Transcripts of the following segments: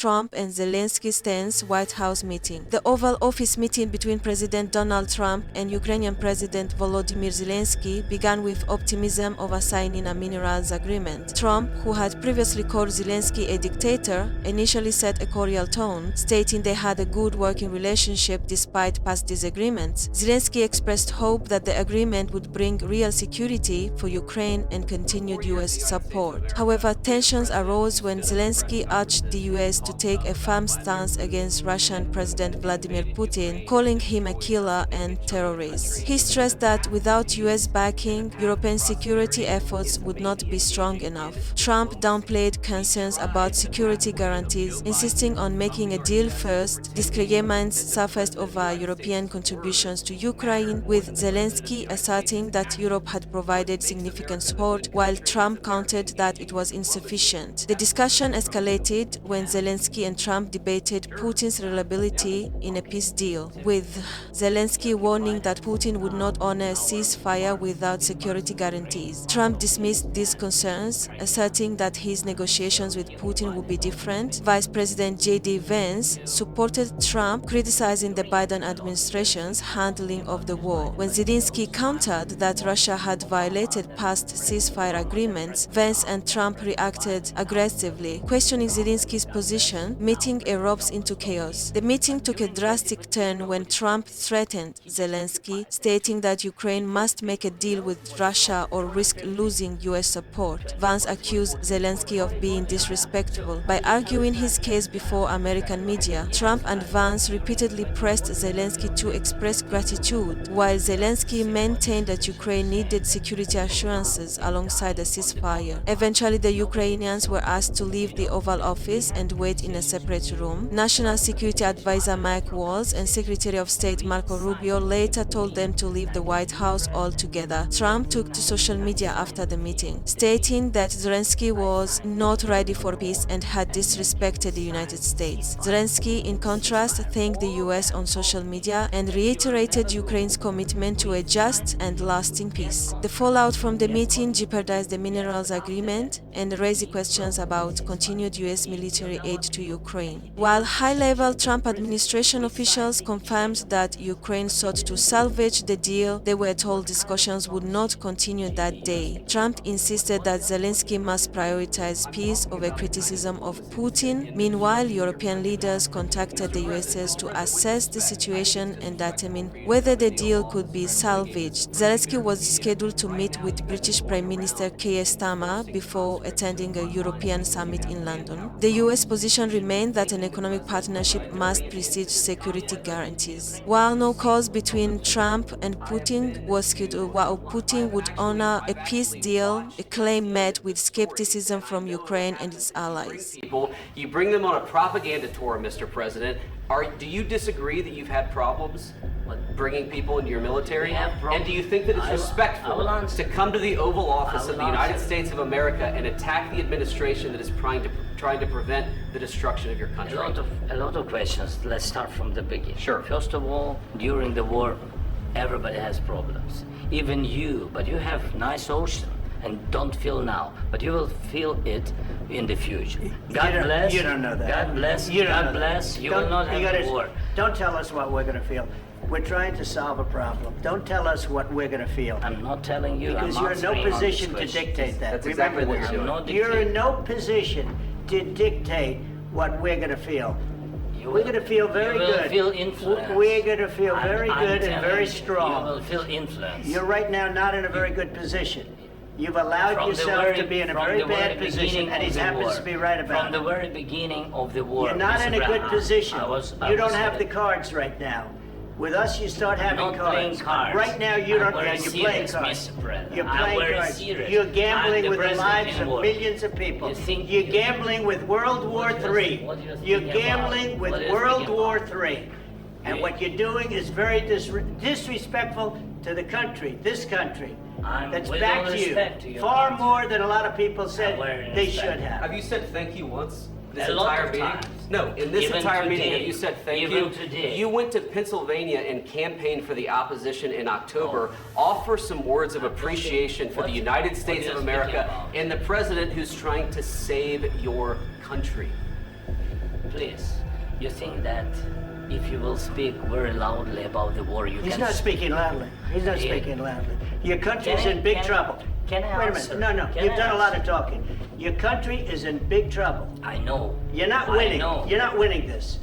Trump and Zelensky's tense White House meeting. The Oval Office meeting between President Donald Trump and Ukrainian President Volodymyr Zelensky began with optimism over signing a minerals agreement. Trump, who had previously called Zelensky a dictator, initially set a cordial tone, stating they had a good working relationship despite past disagreements. Zelensky expressed hope that the agreement would bring real security for Ukraine and continued U.S. support. However, tensions arose when Zelensky urged the U.S. to take a firm stance against Russian President Vladimir Putin, calling him a killer and terrorist. He stressed that without U.S. backing, European security efforts would not be strong enough. Trump downplayed concerns about security guarantees, insisting on making a deal first. Disagreements surfaced over European contributions to Ukraine, with Zelensky asserting that Europe had provided significant support, while Trump countered that it was insufficient. The discussion escalated when Zelensky and Trump debated Putin's reliability in a peace deal, with Zelensky warning that Putin would not honor a ceasefire without security guarantees. Trump dismissed these concerns, asserting that his negotiations with Putin would be different. Vice President J.D. Vance supported Trump, criticizing the Biden administration's handling of the war. When Zelensky countered that Russia had violated past ceasefire agreements, Vance and Trump reacted aggressively, questioning Zelensky's position. Meeting erupts into chaos. The meeting took a drastic turn when Trump threatened Zelensky, stating that Ukraine must make a deal with Russia or risk losing U.S. support. Vance accused Zelensky of being disrespectful by arguing his case before American media. Trump and Vance repeatedly pressed Zelensky to express gratitude, while Zelensky maintained that Ukraine needed security assurances alongside a ceasefire. Eventually, the Ukrainians were asked to leave the Oval Office and wait in a separate room. National Security Advisor Mike Waltz and Secretary of State Marco Rubio later told them to leave the White House altogether. Trump took to social media after the meeting, stating that Zelensky was not ready for peace and had disrespected the United States. Zelensky, in contrast, thanked the U.S. on social media and reiterated Ukraine's commitment to a just and lasting peace. The fallout from the meeting jeopardized the minerals agreement and raised questions about continued U.S. military aid to Ukraine. While high-level Trump administration officials confirmed that Ukraine sought to salvage the deal, they were told discussions would not continue that day. Trump insisted that Zelensky must prioritize peace over criticism of Putin. Meanwhile, European leaders contacted the US to assess the situation and determine whether the deal could be salvaged. Zelensky was scheduled to meet with British Prime Minister Keir Starmer before attending a European summit in London. The US position remained that an economic partnership must precede security guarantees. While no calls between Trump and Putin was scheduled, while Putin would honor a peace deal, a claim met with skepticism from Ukraine and its allies. You bring them on a propaganda tour, Mr. President. Do you disagree that you've had problems bringing people into your military? And do you think that it's respectful to come to the Oval Office of the United States of America and attack the administration that is trying to prevent the destruction of your country? A lot of questions. Let's start from the beginning. Sure. First of all, during the war, everybody has problems. Even you, but you have nice ocean and don't feel now, but you will feel it in the future. God bless. You don't know that. God bless. You God bless. You will not have war. Don't tell us what we're going to feel. We're trying to solve a problem. Don't tell us what we're going to feel. I'm not telling you. Because you're in no position to dictate that. That's exactly what you're doing. You're in no position to dictate what we're going to feel. We're going to feel very good. You will feel influence. We're going to feel very good and very strong. You will feel influence. You're right now not in a very good position. You've allowed yourself to be in a very bad position, and he happens to be right about it. From the very beginning of the war. You're not in a good position. You don't have the cards right now. With us, you start having cards. Right now, you don't. You're playing cards. You're playing cards. You're gambling with the lives of millions of people. You're gambling with World War III. You're gambling with World War III. And what you're doing is very disrespectful to the country, this country. That's back to you. Far more than a lot of people said they should have. Have you said thank you once? This entire meeting? No, in this entire meeting, have you said thank you? You went to Pennsylvania and campaigned for the opposition in October. Offer some words of appreciation for the United States of America and the president who's trying to save your country. please. You think that if you will speak very loudly about the war, you He's can... not speaking loudly. He's not speaking loudly. Your country's in big trouble. Can I Wait a answer? minute. No. You've done a lot of talking. Your country is in big trouble. I know. You're not winning. You're not winning this.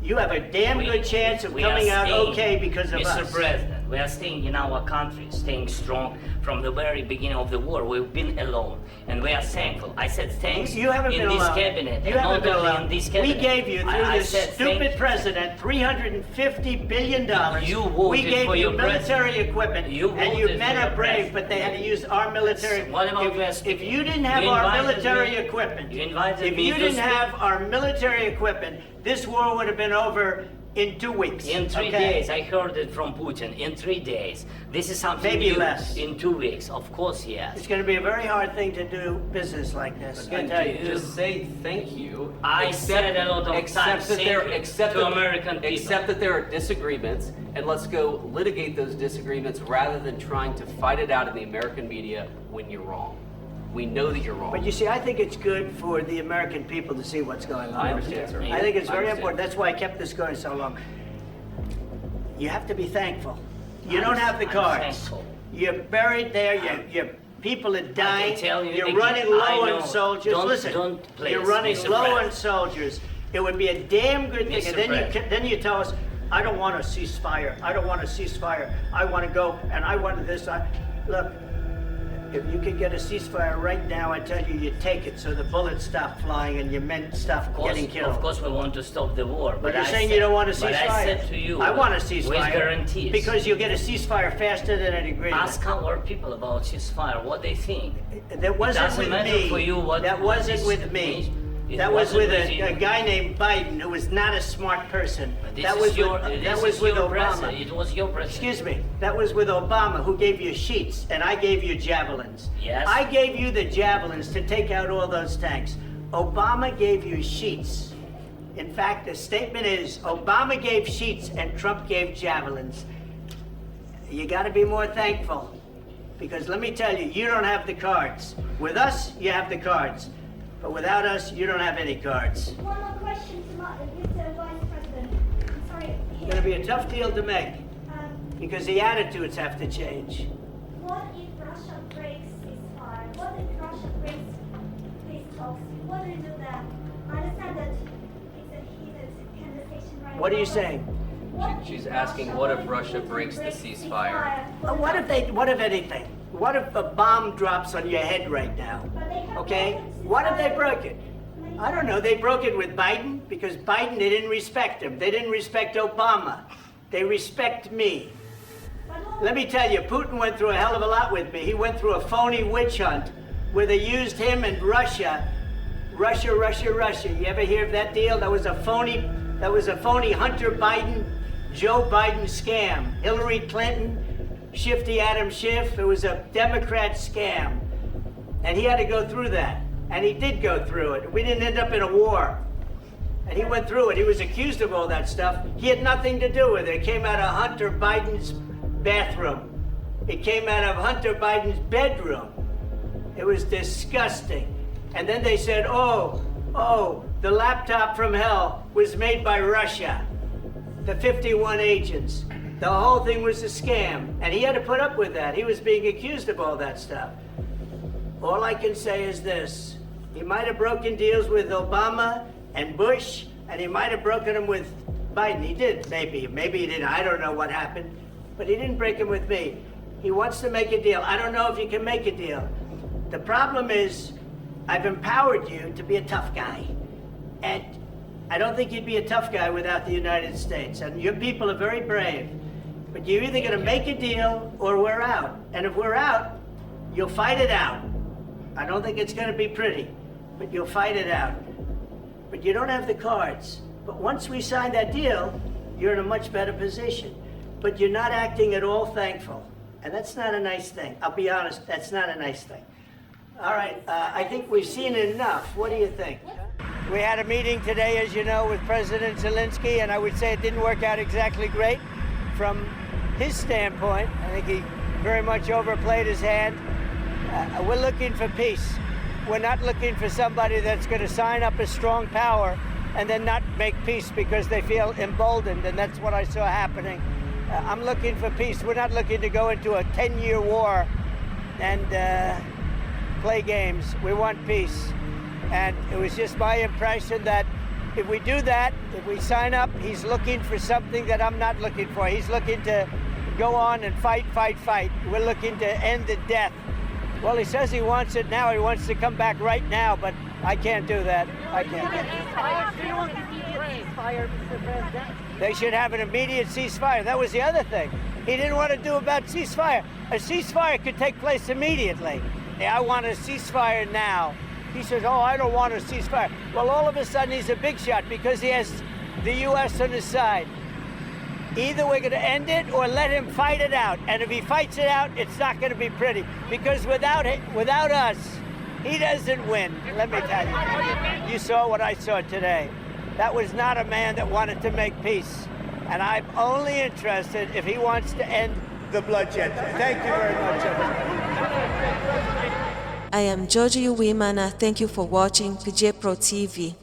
You have a damn good chance of coming out okay because of us. Mr. President, we are staying in our country, staying strong from the very beginning of the war. We've been alone, and we are thankful. I said thanks you haven't in been this alone. cabinet. You and haven't not been only alone. in this cabinet. We gave you, through this stupid president, $350 billion. You voted we gave for you your military president. equipment, and your men are brave, but they had to use our military. What about If you didn't have our military equipment, if you didn't have our military equipment, this war would have been over in 2 weeks. In 3 days, I heard it from Putin. In 3 days. This is something Maybe new. less. In 2 weeks, of course, yes. It's going to be a very hard thing to do business like this. I tell you. Just say thank you. I said a lot of times to American people. Accept that there are disagreements, and let's go litigate those disagreements rather than trying to fight it out in the American media when you're wrong. We know that you're wrong. But you see, I think it's good for the American people to see what's going on. I understand, sir. I think it's very important. That's why I kept this going so long. You have to be thankful. You don't have the cards. You're buried there. Your people are dying. You're running low on soldiers. Listen, you're running low on soldiers. It would be a damn good thing. And then you tell us, I don't want a ceasefire. I don't want a ceasefire. I want to go, and I want this. Look. If you could get a ceasefire right now, I tell you, you take it so the bullets stop flying and your men stop getting killed. Of course, we want to stop the war. But you're saying you don't want a ceasefire. But I said to you, I want a ceasefire. With guarantees. Because you'll get a ceasefire faster than an agreement. Ask our people about ceasefire, what they think. That wasn't with me. For you what that wasn't with me. That was with a guy named Biden, who was not a smart person. That was with Obama. It was your president. Excuse me. That was with Obama, who gave you sheets, and I gave you javelins. Yes. I gave you the javelins to take out all those tanks. Obama gave you sheets. In fact, the statement is, Obama gave sheets and Trump gave javelins. You got to be more thankful. Because let me tell you, you don't have the cards. With us, you have the cards. But without us, you don't have any cards. One more question to Mr. Vice President. I'm sorry. It's going to be a tough deal to make. Because the attitudes have to change. What if Russia breaks ceasefire? What if Russia breaks peace talks? What do you do then? I understand that it's a heated conversation right now. What are you saying? She's asking, what if Russia breaks the ceasefire? What if anything? What if a bomb drops on your head right now? Okay? What if they broke it? I don't know. They broke it with Biden because Biden, they didn't respect him. They didn't respect Obama. They respect me. Let me tell you, Putin went through a hell of a lot with me. He went through a phony witch hunt where they used him and Russia. Russia. You ever hear of that deal? That was a phony Hunter Biden, Joe Biden scam. Hillary Clinton, Shifty Adam Schiff. It was a Democrat scam. And he had to go through that. And he did go through it. We didn't end up in a war. And he went through it. He was accused of all that stuff. He had nothing to do with it. It came out of Hunter Biden's bathroom. It came out of Hunter Biden's bedroom. It was disgusting. And then they said, oh, the laptop from hell was made by Russia. The 51 agents. The whole thing was a scam. And he had to put up with that. He was being accused of all that stuff. All I can say is this. He might have broken deals with Obama and Bush, and he might have broken them with Biden. He did, maybe. Maybe he didn't. I don't know what happened. But he didn't break them with me. He wants to make a deal. I don't know if he can make a deal. The problem is, I've empowered you to be a tough guy. And I don't think you'd be a tough guy without the United States. And your people are very brave. But you're either going to make a deal or we're out. And if we're out, you'll fight it out. I don't think it's going to be pretty, but you'll fight it out. But you don't have the cards. But once we sign that deal, you're in a much better position. But you're not acting at all thankful. And that's not a nice thing. I'll be honest, that's not a nice thing. All right, I think we've seen enough. What do you think? We had a meeting today, as you know, with President Zelenskyy, and I would say it didn't work out exactly great from his standpoint. I think he very much overplayed his hand. We're looking for peace. We're not looking for somebody that's going to sign up a strong power and then not make peace because they feel emboldened, and that's what I saw happening. I'm looking for peace. We're not looking to go into a 10-year war and play games. We want peace. And it was just my impression that if we do that, if we sign up, he's looking for something that I'm not looking for. He's looking to go on and fight. We're looking to end the death. Well, he says he wants it now. He wants to come back right now, but I can't do that. I can't. They should have an immediate ceasefire. That was the other thing. He didn't want to do about ceasefire. A ceasefire could take place immediately. I want a ceasefire now. He says, oh, I don't want a ceasefire. Well, all of a sudden, he's a big shot because he has the U.S. on his side. Either we're going to end it or let him fight it out. And if he fights it out, it's not going to be pretty. Because without us, he doesn't win. Let me tell you. You saw what I saw today. That was not a man that wanted to make peace. And I'm only interested if he wants to end the bloodshed. Thank you very much. I am Georgia Uwimana. Thank you for watching PJ Pro TV.